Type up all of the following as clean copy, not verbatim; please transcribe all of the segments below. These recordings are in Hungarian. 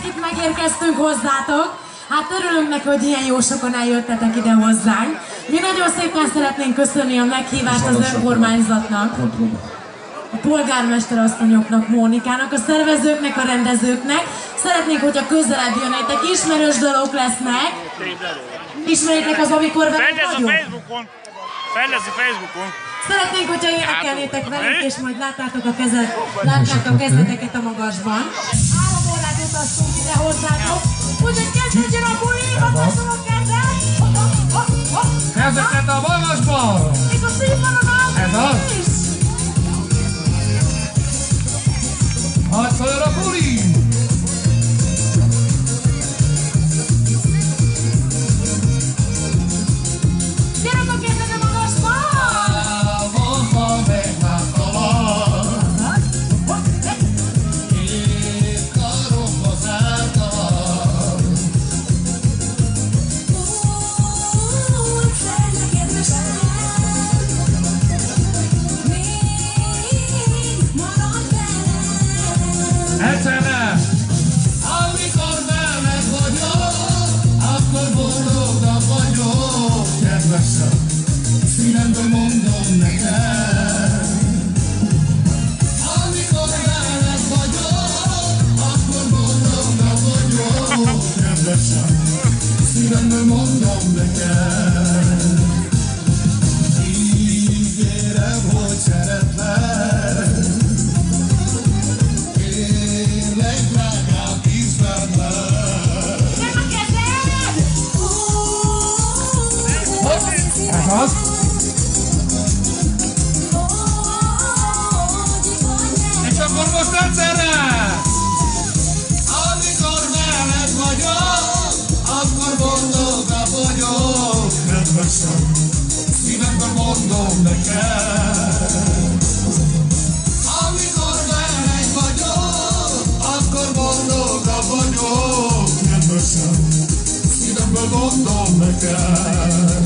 itt megérkeztünk hozzátok. Hát örülünk neki, hogy ilyen jó sokan eljöttetek ide hozzánk. Mi nagyon szépen szeretnénk köszönni a meghívást az önkormányzatnak, a polgármesterasszonyoknak, Mónikának, a szervezőknek, a rendezőknek. Szeretnénk, hogyha közelebb jönnétek, ismerős dolgok lesznek. Ismeritek az, amikor velünk vagyunk? Fejleszi Facebookon. Szeretnénk, hogyha énekelnétek velünk, és majd látnátok a kezdeteket a magasban. 3 órát utaztunk ide hozzátok, úgyhogy kezdődjön a buli, mutatom a kezet! Kezeket a magasban! És a színvonalon ez az? is! Hadd szóljon a buli! Gyerek a kezed a magasba! Egyszerre! Amikor veled vagyok, akkor boldogabb vagyok, kedvesem, szívemből mondom neked. Amikor veled vagyok, akkor boldogabb vagyok, kedvesem, szívemből mondom neked. Ígérem, hogy szeretlek, ez az? És akkor most egyszerre! Amikor veled vagyok, akkor boldogabb vagyok, kedvesem, szívemből mondom neked. Amikor veled vagyok, akkor boldogabb vagyok, kedvesem, szívemből mondom neked.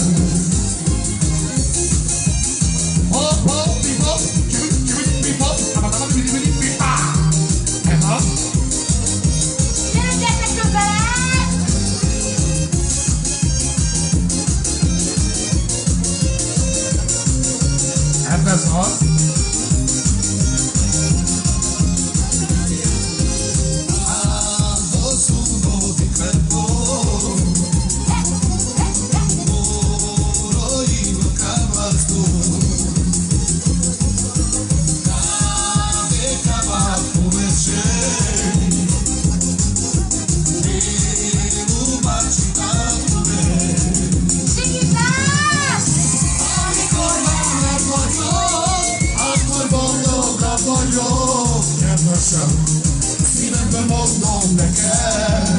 Ez az. Szívemben mondom neked.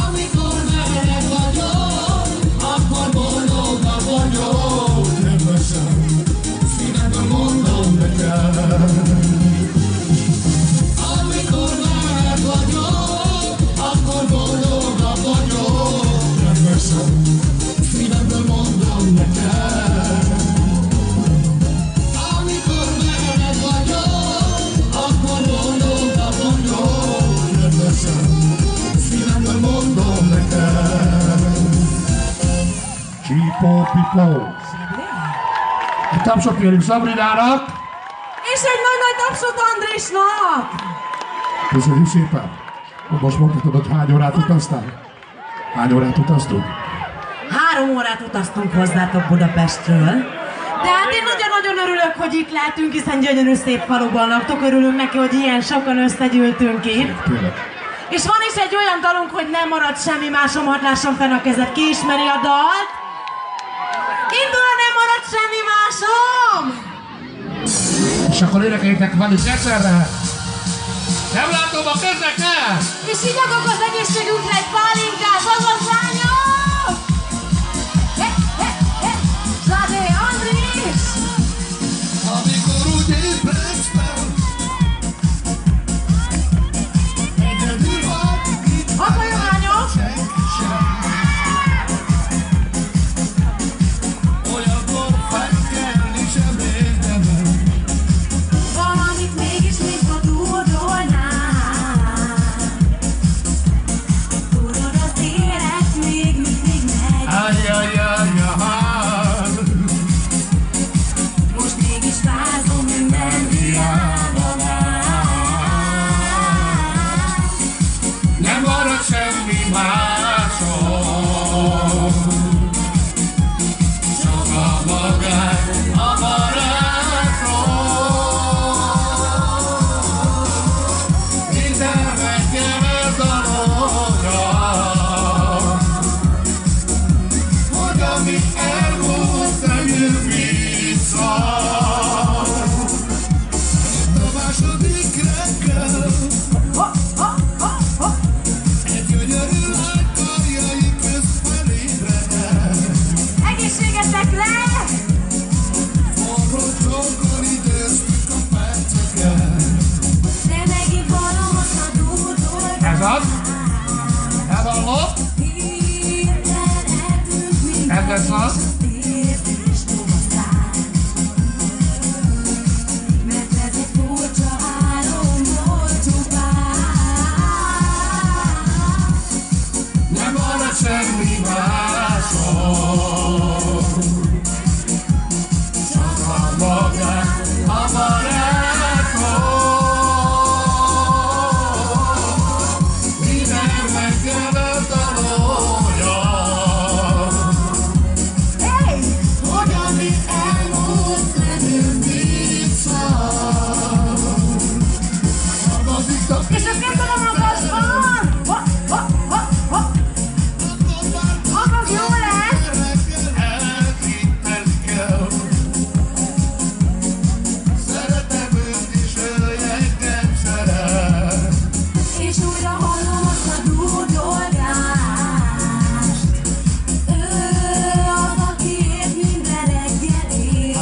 Amikor veled vagyok, akkor boldogabb vagyok, kedvesem, szívemben mondom neked. Amikor veled vagyok, akkor boldogabb vagyok, kedvesem, szívemben mondom neked. Szívemből mondom neked. Csípó-pipó. Egy tapsot kérünk Szabrinának. És egy nagy-nagy tapsot Andrisnak! Köszönjük szépen. Most mondhatod, hogy hány órát utaztál? Hány órát utaztunk? 3 órát utaztunk hozzátok Budapestről. De hát én nagyon-nagyon örülök, hogy itt lehetünk, hiszen gyönyörű szép faluban laktok. Örülünk neki, hogy ilyen sokan összegyűltünk itt. És van is egy olyan dalunk, hogy nem marad semmi másom, hadd lássam fenn a kezed. Ki ismeri a dalt? Indul a Nem marad semmi másom! És akkor énekeljétek velük egyszerre! Nem látom a kezeket! És igyakok az egészségünkre egy pálinkát, azaz lányok! Zsadé, Andris! Amikor úgy ébredsz fel, egyedül vagy itt. Akkor jó lányok! Olyankor fekkelni sem érdemel. Valamit mégis mintha túldolnál. Ez az. Elvallott. Ez lesz az. Nem marad semmi máson, csak a magát, a barátom. Minden reggel tanulja, hogy ami elmúlt nem vissza. És a kezem a magasban! Az jó lesz! Szeretem őt is, ő engem szeret. És újra hallom azt a dúdolgást. Ő az, akiért minden reggel él.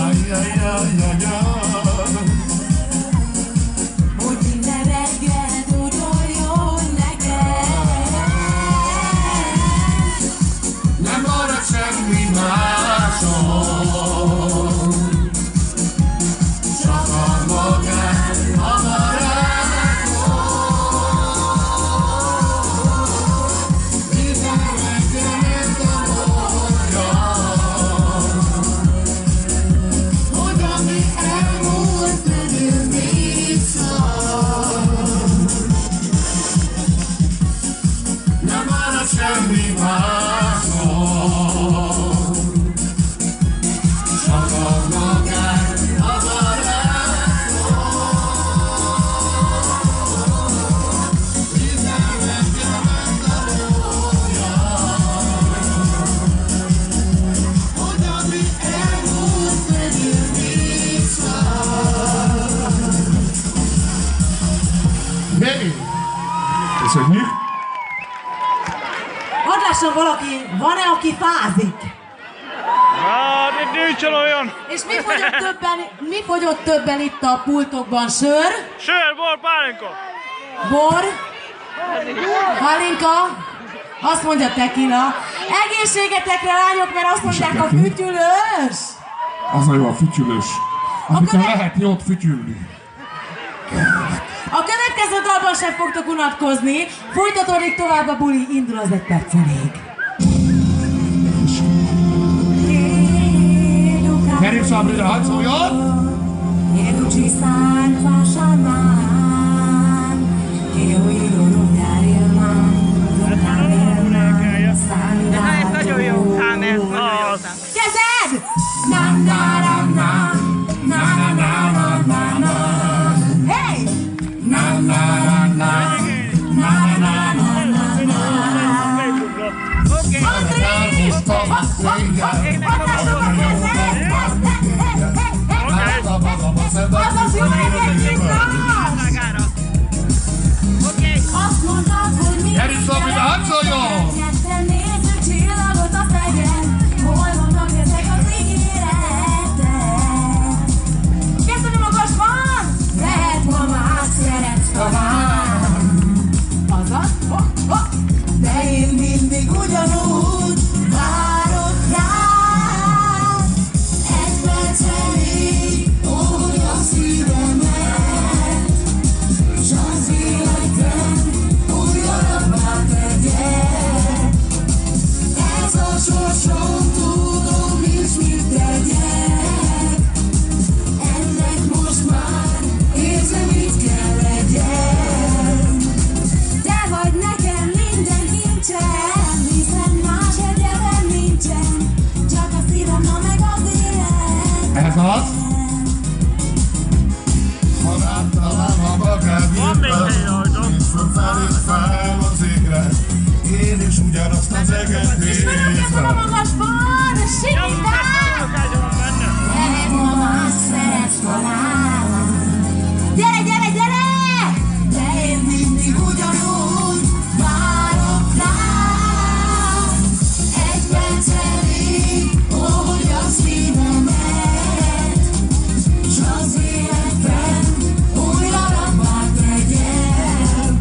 Hogy minden reggel dúdoljon nekem. Nem marad semmi máson, csak a magát, a barátom. Minden reggel tanulja, hogy ami elmúlt nem jön vissza. Nem marad semmi máson, csak a magát, a barátom. Minden reggel megtanulja, hogy ami elmúlt nem jön vissza. Köszönjük! Hadd lássam valaki, van-e, aki fázik? Nincs olyan. És mi fogyott többen itt a pultokban? Sör? Sör, bor, pálinka. Bor? Pálinka? Azt mondja tequila. Egészségetekre, lányok, mert azt mondják a fütyülős. Az a jó, a fütyülős. Amikor lehet jót fütyülni. A következő dalban sem fogtok unatkozni. Folytatódik tovább a buli, indul az 1 percelig. Kerép Sabrina, hadd szóljon! Nagyon jó szám ez. Kezed! Na na na na na na na na na na. Hey! Na na na na na na na na na. Oké. Andris! Azaz jó reggelt! Azt mondtad, hogy mi Kerép Sabrina, hadd szóljon! nézzük csillagot a fegen. Hol vannak ezek az ígéretek? Kezdeni magasban! Lehet ma más szeretsz talán. Azaz? De én mindig ugyanúgy várok rád. Egy perc elég, hogy a szívemet s az életem újra tegyek. Ez a sorsom, tudom is mit tegyek. Ennek most már érzem, mit kell legyen. Te vagy nekem minden kincsen, hiszen más egyebben nincsen. Csak a szívem, na meg az életem. Ez az? Haláltalan a magad Van még egy rajta. visszafelé fel az égre. Én is ugyanazt az eget Ismerem a nézem. magasban, simítál! Lehet ma más szeretsz talán. Gyere, gyere, gyere! De én mindig ugyanúgy várok rád. Egy perc elég, hogy a szívemet s az életem újra rabbá tegyem.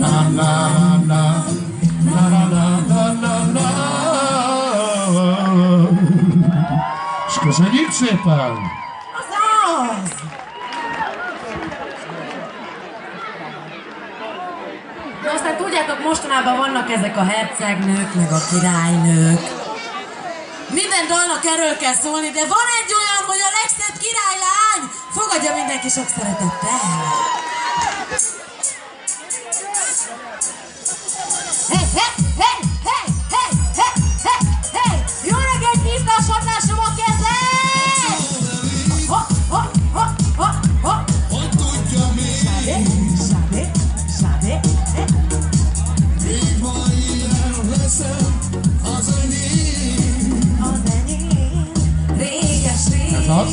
La la la la la la la la la. És köszönjük szépen! Azaz! De aztán tudjátok, mostanában vannak ezek a hercegnők, meg a királynők. Minden dalnak erről kell szólni, de van egy olyan, hogy a legszebb királylány! Fogadja mindenki sok szeretettel! Hey, hey, hey, hey, hey, hey, hey, hey! Jó reggelt, Krisztás hatásom a kezed! Ha, ha, ha, ha, ha! Hogy tudja még, Zsávé, zsávé, zsávé! még ma ilyen leszem az enyém. Az enyém, réges-rég. Ez az?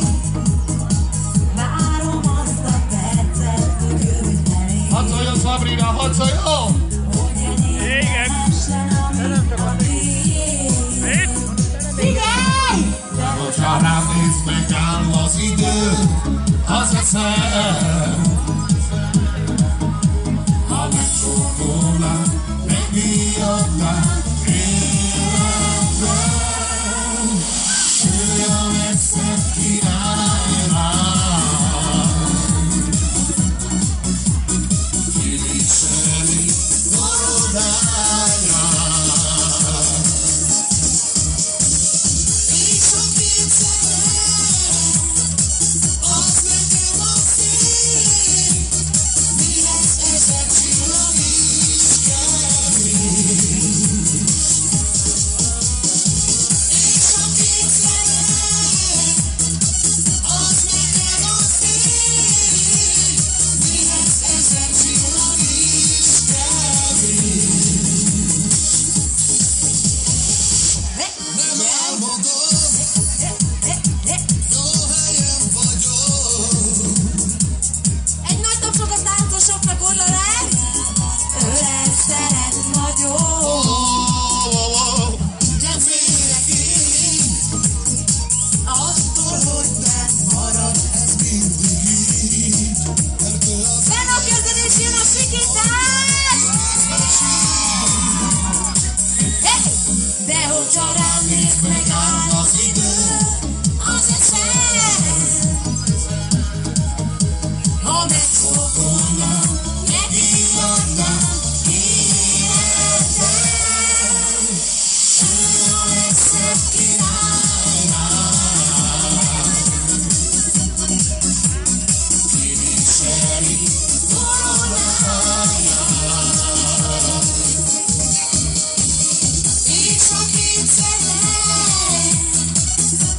Várom azt a percet, hogy jöjj elé. Hadd szóljon, Sabrina, hadd szóljon! Hogy enyém Igen. lehessen, amit a tiéd. Mit? Figyelj! De hogyha rám néz, megáll az idő, az eszem. Ha megcsókolnál, megmiattál életem. Ő a legszebb királylány. Kiviseli koronáját. És a két szemem, az nekem a szív, mihez ezek csillag is kevés. És a két szemem, az nekem a szív, mihez ezek csillag is kevés. Nem álmodom, jó helyen vagyok. Egy nagy tapsot a táncosoknak oda le! Ő szeret nagyon! Nem félek én attól, hogy nem marad ez mindig így. Mert ő az Fenn a kezed és jön a sikítás! Hey! De hogyha rám néz, megáll az idő, az eszem! ha megcsókolnál, megijednál életem. Ő a legszebb királylány. Kiviseli koronáját. És a két szemem,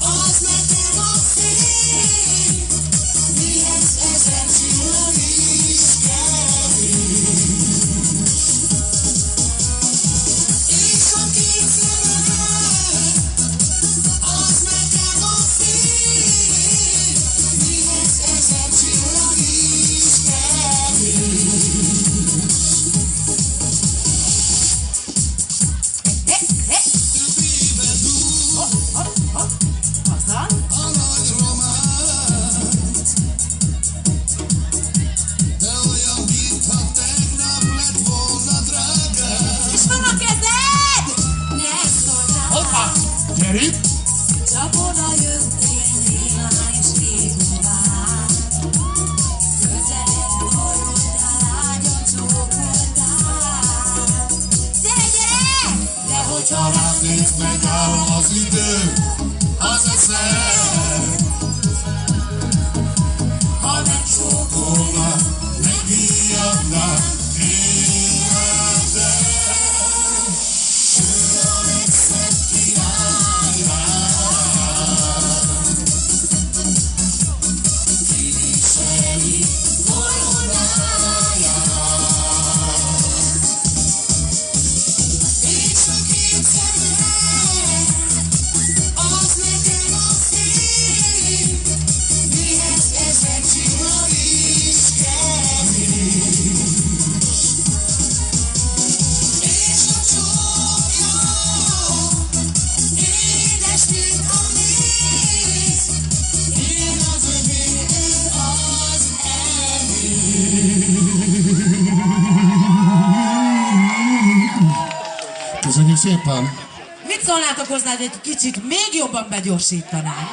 az nekem a szív, mihez ezer csillag is kevés. És a két szemem, az nekem a szív, mihez ezer csillag is kevés. Többébe dúl Azaz? a nagy románc, de olyan, mintha tegnap lett volna drágám. És van a kezed! Ne szóltál! Hoppá! Gyerünk! Csak oda jöttél néha és régóvá. Közelebb hallottál, lágyan csókoltál. Gyere, gyere! De hogyha Ha rám néz, megáll az idő, az eszem. Ha megcsókolnál, megijednál életem. Ő a legszebb királylány. Kiviseli koronáját. És a két szemem, az nekem a szív, Köszönjük szépen! Mit szólnátok hozzá, hogy egy kicsit még jobban begyorsítanánk?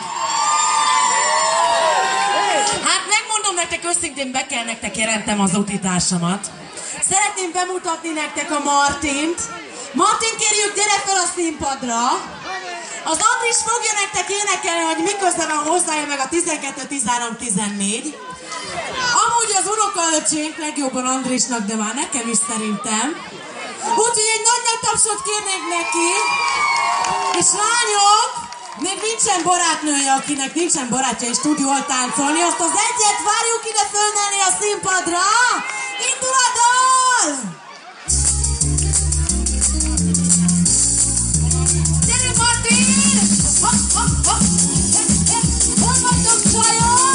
Hát megmondom nektek őszintén, be kell nektek jelentem az utitársamat. Szeretném bemutatni nektek a Martint. Martin, kérjük, gyere fel a színpadra! Az Andris fogja nektek énekelni, hogy miközben van hozzája meg a 12, 13, 14. Amúgy az unokaöcsénk legjobban Andrisnak, de már nekem is szerintem. Úgyhogy egy nagy tapsot kérnék neki. És lányok, még nincsen barátnője, akinek nincsen barátja és tud jól táncolni. Azt az egyet várjuk ide fölmenni a színpadra. Indul a dal! Gyere, Martin! Hol vagytok, csajok?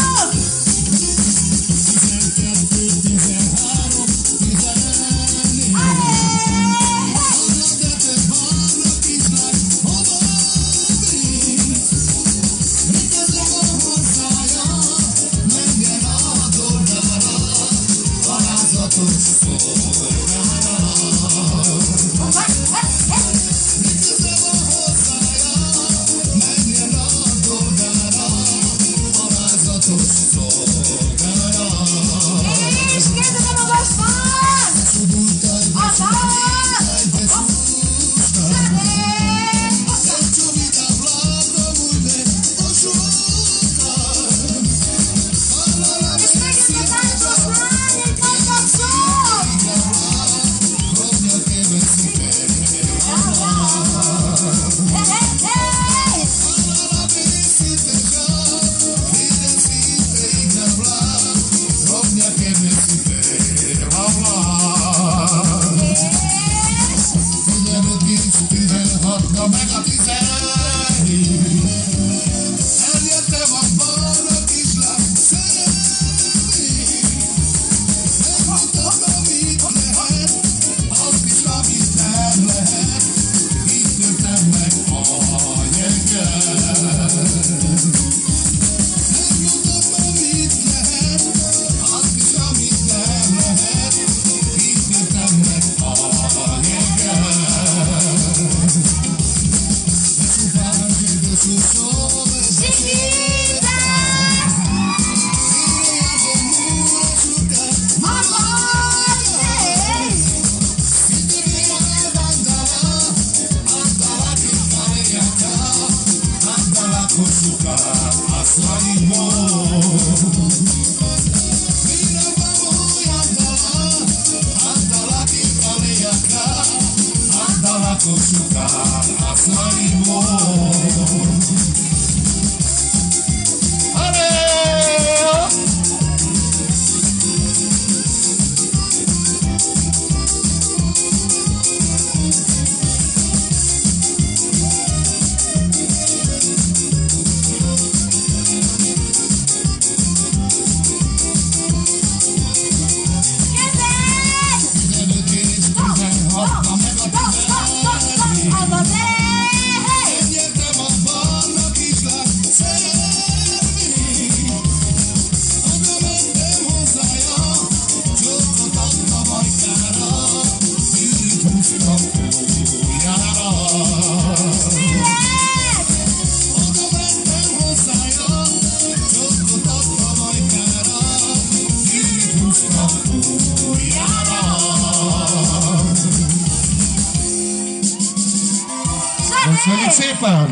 Köszönjük szépen!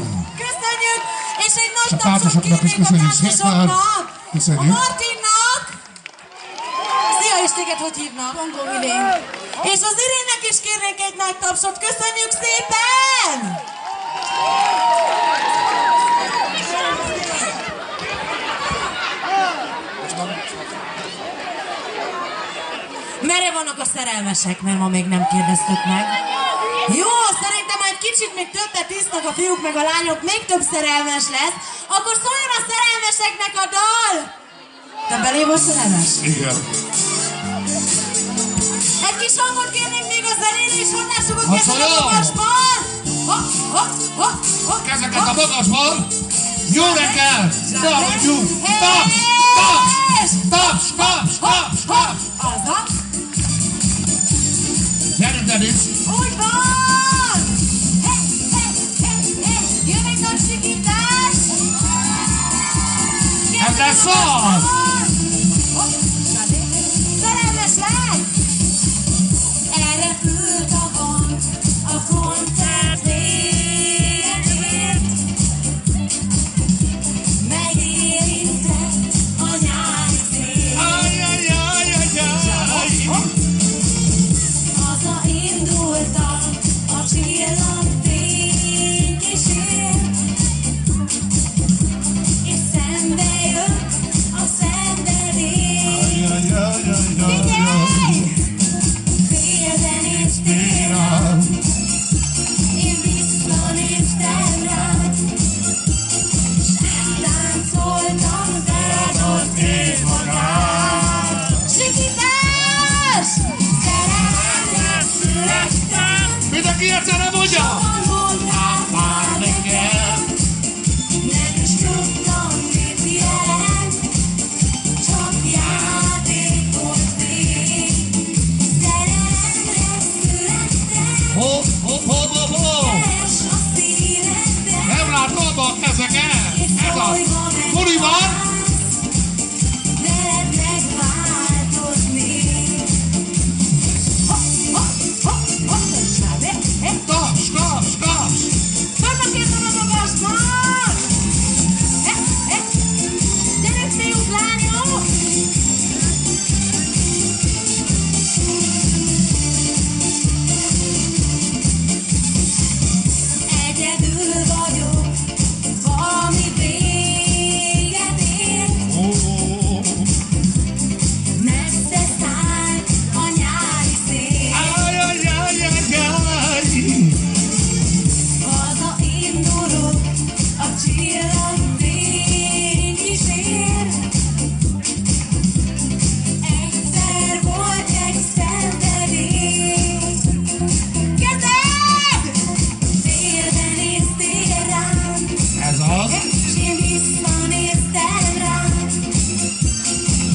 Köszönjük! És egy nagy És a tapsot társasoknak is kérnék a köszönjük szépen! társasoknak! Köszönjük! A Martinnak! Szia, és téged hogy hívnak? Angol Irén. És az Irénnek is kérnék egy nagy tapsot! Köszönjük szépen! Merre vannak a szerelmesek, mert ma még nem kérdeztük meg. Jó, szerintem egy kicsit még többet isznak a fiúk meg a lányok, még több szerelmes lesz. Akkor szóljon a szerelmeseknek a dal! Te belé vagy szerelmes? Igen. Egy kis hangot kérnénk még a zenére, és hogy lássuk a kezeket szóljon! a magasban! Kezeket a magasban! Jó reggel! Dagadjunk! Taps! Taps! Taps! Taps! Taps! Taps! Azaz! Gyerünk, Denis! Úgy van! Ez szar! Szerelmes lány! Elrepült a van a koncert végét. Megérintett a nyári szél. Hazaindultam a csillagfény kísért, és szembe jött a szenvedély. Figyelj! Félben és télen én visszanéztem rád, s áttáncoltam veled ott éjszakát. Sikítás! Szerelemre születtem, Mindenki értene mondja! mondtál már nekem. Nem is tudtam, mit jelent, csak játék volt még. Szerelemre születtem, Hopp, hopp, hopp, hopp, hopp! és a szívedben, Nem látom abba a kezeket! és Ez a folyva buli van! megválsz, veled megváltozni. Hopp, hopp, hopp, hopp, sábe, Taps, taps, taps! Vannak értem a magasban! Gyerek, fiúk, lányok! Egyedül vagyok, valami véget ér. Messze száll a nyári szél. Hazaindulok, a csillagfény kísér. Egyszer volt egy szenvedély. Kezed! Félbe néztél rám, Ez az! s én visszanéztem rád,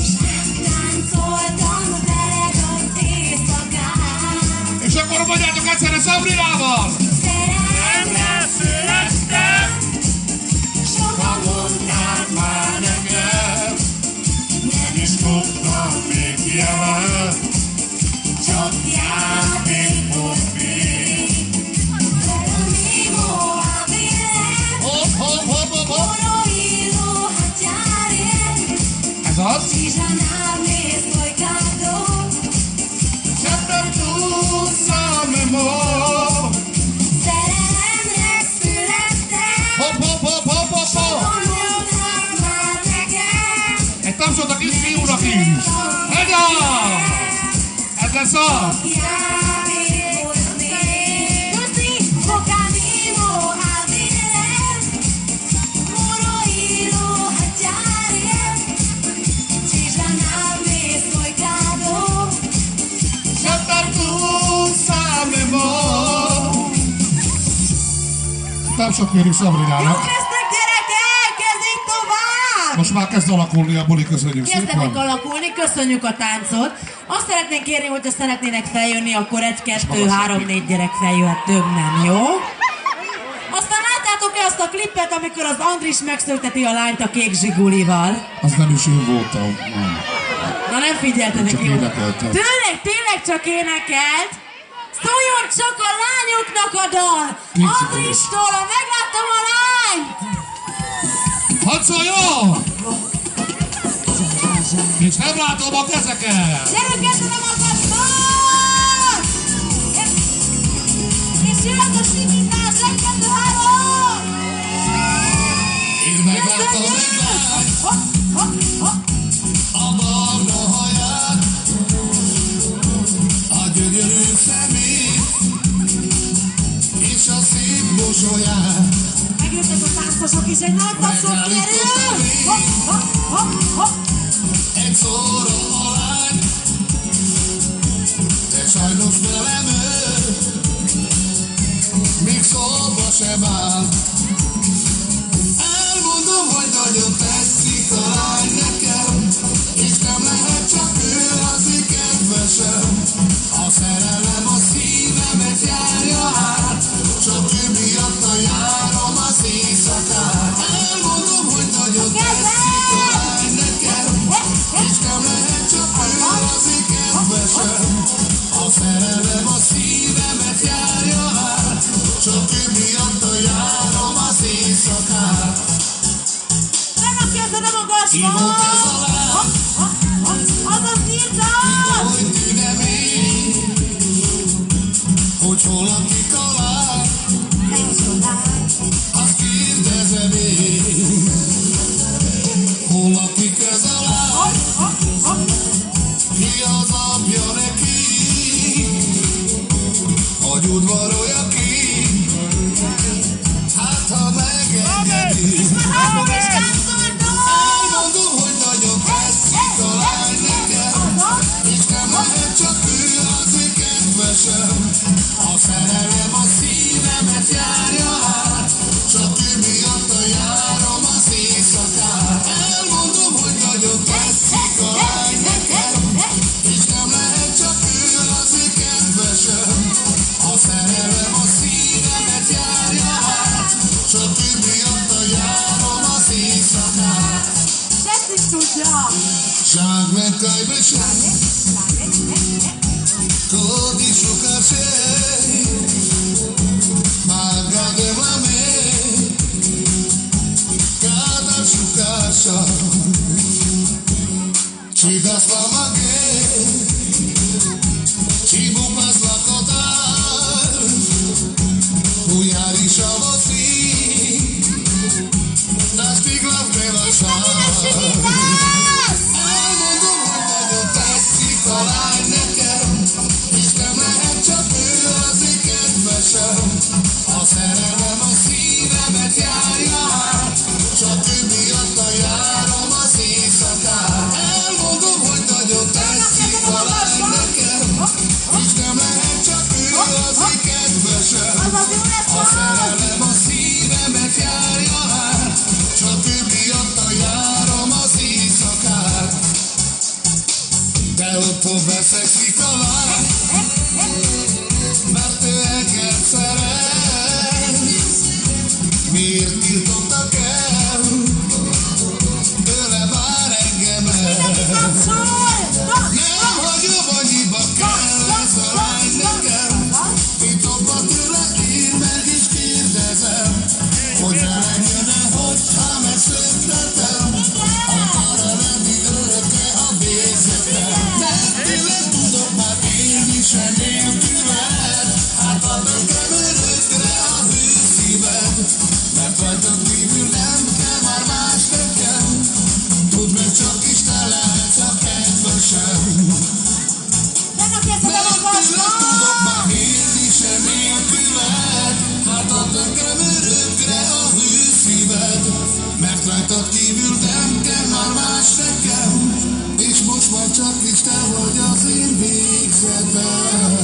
s áttáncoltam veled az éjszakát. És akkor mondjátok egyszerre Szabrinával! Szerelemre születtem, sokan mondták már nekem, nem is tudtam, mit jelent, csak játék volt még. Pero mimo avere, hopp, hopp, hopp, hopp, hopp! oro ilo hacciare, Ez az! ci gianarne sto caldo, Sempre tu samemo! szerelemre születtem, Hopp, hopp, hopp, hopp, hopp, hopp! mondták már nekem, Egy tapsot a kis fiúnak is! Hegya! Ez lesz az! játék volt még. Così, camino a vivere, oro ilo hacciare, ci gianarne sto caldo, Sempre tu samemo! Tapsot kérjük Szabrinának! Kezdtek gyerekek, kezdjük tovább! Most már kezd alakulni a buli, köszönjük Kezdenek szépen! alakulni, köszönjük a táncot. Azt szeretnénk kérni, hogyha szeretnének feljönni, akkor 1, 2, 3, 4 gyerek feljöhet, több nem, jó? Aztán láttátok-e azt a klippet, amikor az Andris megszülteti a lányt a kék zsigulival? Az nem is én voltam. Nem. Na nem figyeltenek, Csak jó? énekeltem. Tényleg csak énekelt? Szóljon csak a lányoknak a dal! Nincs Andristól, a megláttam a lányt! Hadd szóljon! És nem látom a kezeket! Gyerünk kezdve a magasban! És jön a simítás, 1, 2, 3! Én meglátom egy lány, Hopp, hopp, hopp! a barna haját, a gyönyörű szemét, és a szép mosolyát. Megjöttek a táncosok is, egy nagy tapsot kérünk! Hopp, hopp, hopp, hopp! Egy szóra a lány, de sajnos velem ő, még szóba sem áll. Elmondom, hogy nagyon tetszik a lány nekem, és nem lehet csak ő az én kedvesem. A szerelem a szívemet járja át, csak ő miatta járom az éjszakát. Elmondom, hogy nagyon tetszik a lány magas van! Azaz nyírtad! Hogy tűne még, hogy hol lakik a lány, azt kérdezem én. Hol lakik ez a lány, ki az apja neki, hogy udvarolja ki, hát ha megengedi. Elmondom, hogy nagyon tetszik a lány nekem, és nem lehet csak ő az én kedvesem. A szerelem a szívemet járja át, csak ő miatta járom az éjszakát. Elmondom, hogy nagyon tetszik a lány nekem, és nem lehet csak ő az én kedvesem. A szerelem a szívemet járja át, csak ő miatta járom az éjszakát. Tetszik tudja! Žádné kajbeše, kodi šukaše, magade mame, kada šukaša, čida slamage, čibupa slakotar, ujari šavosi, da stigla v Bevaša. Elmondom, hogy nagyon tetszik a lány nekem, és nem lehet csak ő az én kedvesem. A szerelem a szívemet járja át, csak ő miatta járom az éjszakát. Elmondom, hogy nagyon tetszik a lány nekem, és nem lehet csak ő az én kedvesem. A szerelem a szívemet járja át, csak ő miatta járom az éjszakát. De otthon veszekszik a lány, mert ő engem szeret. Miért tiltottak el? Tőle vár engemet. Nem hagyom, annyiba kell ez a lány nekem. Titokban tőle én meg is kérdezem, hogy velem jön-e, hogyha megszöktetem. Akar-e lenni örökké a végzetem? De tényleg tudok már élni se nélküled. Hát ad nekem örökre a hőszíved, mert rajtad kívül nem kell már más nekem. Tudd meg, csak is te lehetsz a kedvesem. Mert tényleg tudok már élni se nélküled. Hát ad nekem örökre a hőszíved, mert rajtad kívül nem kell már más nekem. És most már csak is te vagy az én végzetem.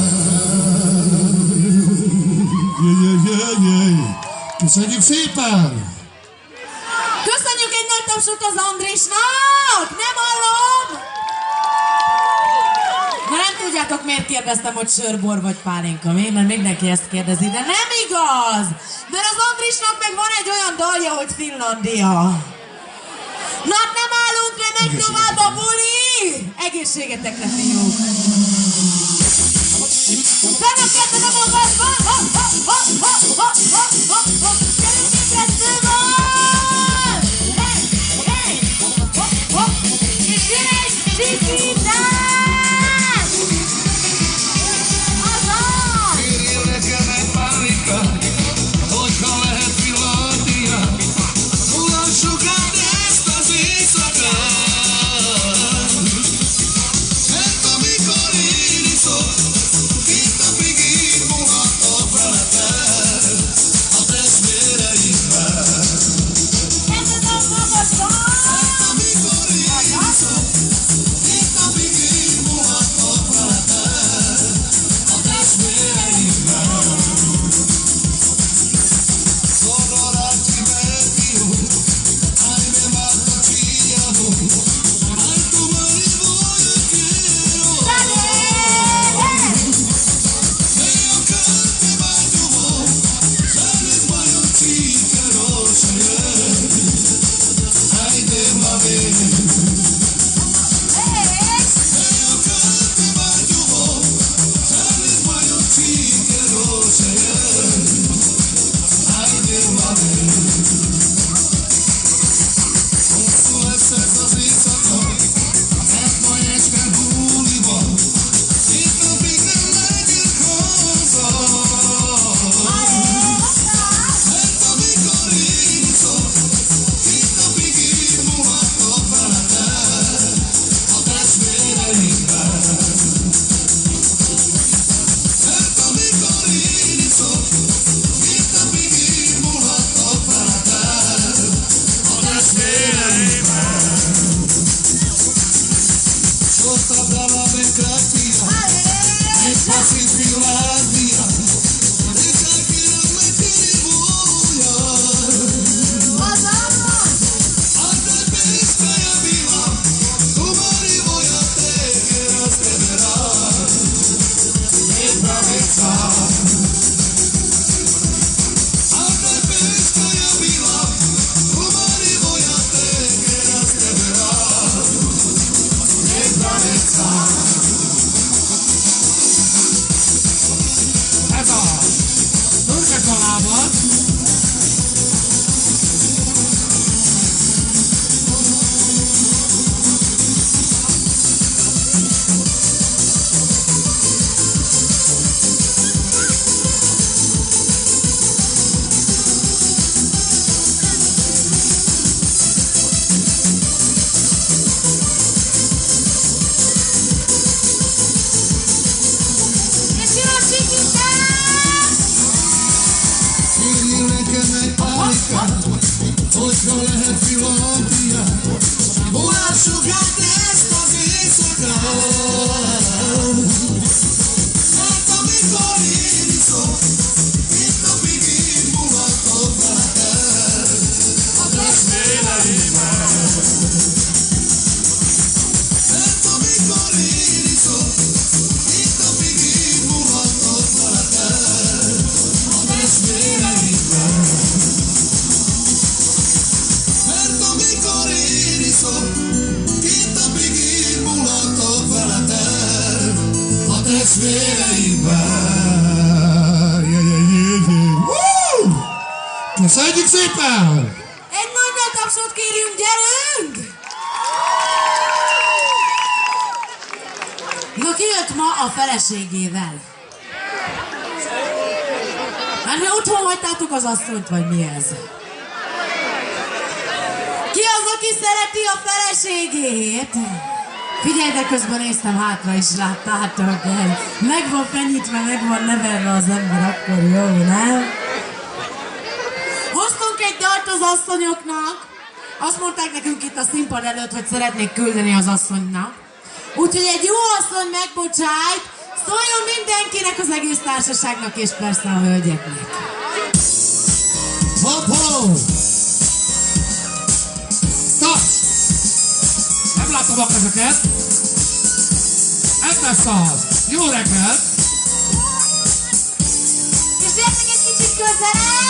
Köszönjük szépen! Köszönjük egy nagy tapsot az Andrisnak! Nem hallom! Na nem tudjátok, miért kérdeztem, hogy sörbor vagy pálinka, mi? Mert mindenki ezt kérdezi, de nem igaz! Mert az Andrisnak meg van egy olyan dalja, hogy Finlandia. Na hát nem állunk le, megy tovább a buli! Egészségetekre, fiúk! Fenökkedted a magadban! Gyerünk egy kettőben! És jön egy sikítás! Azaz! Kérjél nekem egy pálinkát, hogyha lehet Finlandia. Mulassuk át ezt az éjszakát. Mert amikor én iszok, 2 napig véreimmel. Köszönjük szépen! Egy nagy tapsot kérjünk, gyerünk! Na, ki jött ma a feleségével? Hát mi otthon hagytátok az asszonyt, vagy mi ez? Ki az, aki szereti a feleségét? Figyelj, de közben néztem hátra is, láttátok? Meg van fenyítve, meg van nevelve az ember, akkor jó, nem? Hoztunk egy dalt az asszonyoknak. Azt mondták nekünk itt a színpad előtt, hogy szeretnék küldeni az asszonynak. Úgyhogy egy jó asszony megbocsájt, szóljon mindenkinek, az egész társaságnak, és persze a hölgyeknek. Hopp-ho! Stop! Nem látom a kezeket. Ez lesz az. Jó reggelt! És gyertek egy kicsit közelebb!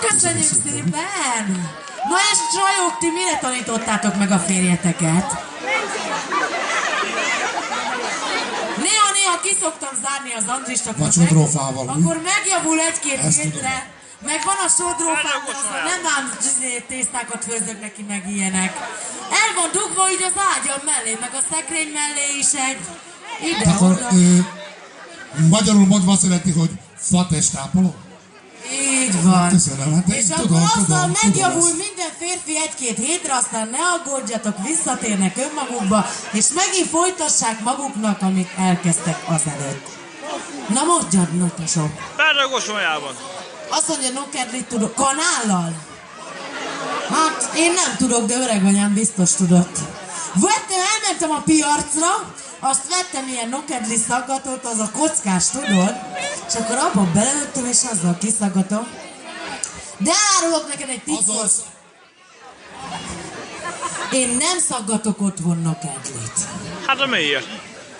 Köszönjük szépen! Na és csajok, ti mire tanítottátok meg a férjeteket? Néha ki szoktam zárni az Andrisnak, akkor megjavul egy-két hétre. Meg van a sodrófám, nem ám tésztákat főzök neki, meg ilyenek. El van dugva így az ágyam mellé, meg a szekrény mellé is egy ide-oda. Magyarul mondva azt jelenti, hogy fatestápoló? Így van. Köszönöm, hát és akkor azzal megjavul minden férfi egy-két hétre, aztán ne aggódjatok, visszatérnek önmagukba, és megint folytassák maguknak, amit elkezdtek azelőtt. Na mondjad, Natasó. Berdagosolyában. Azt mondja, nokedlit tudok. Kanállal? Hát én nem tudok, de öreganyám biztos tudott. Elmentem a piacra, azt vettem ilyen nokedli szaggatót, az a kockás, tudod? És akkor abba beleöttem, és azzal kiszaggatom. De árulok neked egy titkot. Én nem szaggatok otthon nokedlit. Hát de miért?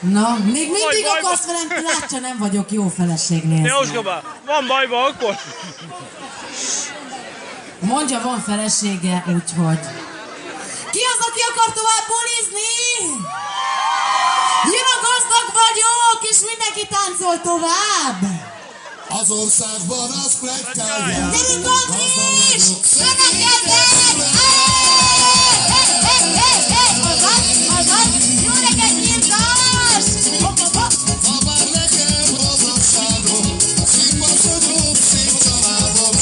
Na, még mindig Baj, akarsz velem, látja, nem vagyok jó feleség, nézni. Jóska, van bajba akkor? Mondja, van felesége, úgyhogy... Ki az, aki akar tovább bulizni? Jön a gazdag vagyok, és mindenki táncol tovább! Az országban az plegykálják. Gyerünk, Andris! Jönnek kezdek! Azaz! Jó neked nyilvás! Ha már nekem boldogságom, szép asszonyom, szép családom,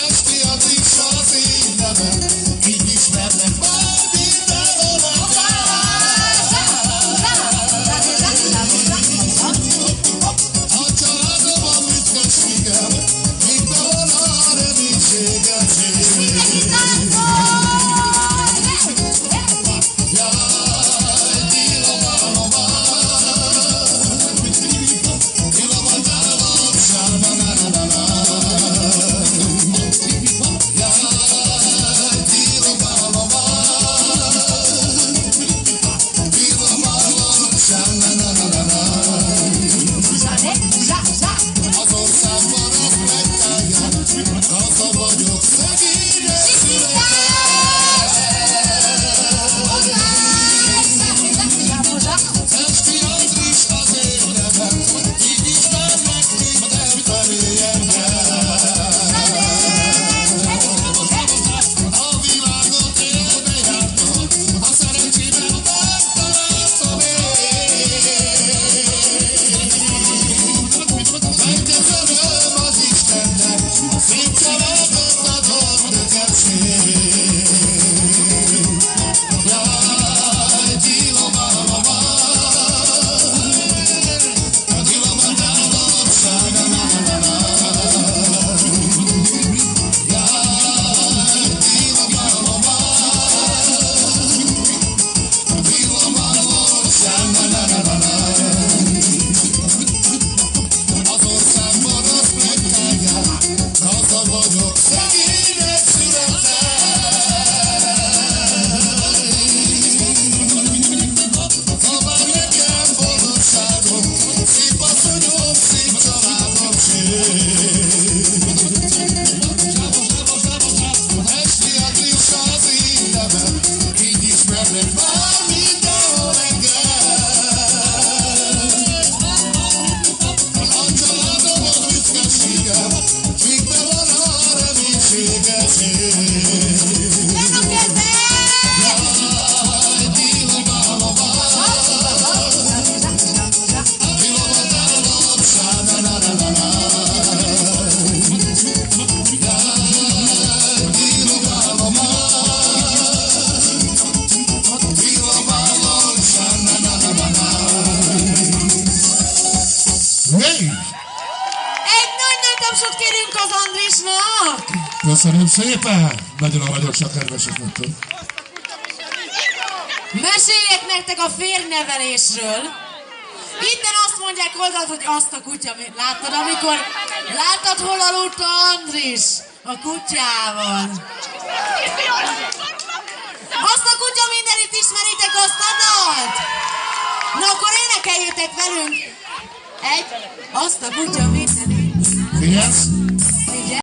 esti addig az én nevem, így ismernek már mindenhol a családomban büszkeségem, mindenhol a reménységem. Az országban az megtállják, gazdag vagyok, szegényre Esti Andris az én nevem, így ismernek mindenfelé engem. A világot élve jártam, a szerencsében megtaláltam Megköszönöm az Istennek, szép családot adott nekem szép. Jaj, tilomálomá, tilomadálom, sána-na-na-na-na. Jaj, tilomálomá, tilomálom, sána-na-na-na-na. Az országban az plegykálják, gazdag vagyok, szegénynek születtem. Ha már nekem boldogságom, szép asszonyom, szép családom, Esti Andris az én nevem, így ismernek már mindenhol engem. A családomban büszkeségem, mikben van a reménységem. Jönnek kezdek! Jaj, tilomálomá, tilomadálom, sána-na-na-na-na. Jaj, tilomálomá, tilomálom, sána-na-na-na-na. Hey! Egy nagy tapsot kérünk az Andrisnak! Köszönöm szépen! Nagyon aranyosak, kedvesek vagytok. Meséljek nektek a férjnevelésről. Itten azt mondják oldalt, hogy azt a kutya, láttad, amikor láttad, hol aludt Andris a kutyával? Azt a kutya mindenit ismeritek, azt a dalt? Na akkor énekeljétek velünk! Azt a kutya mindenit. Figyelsz?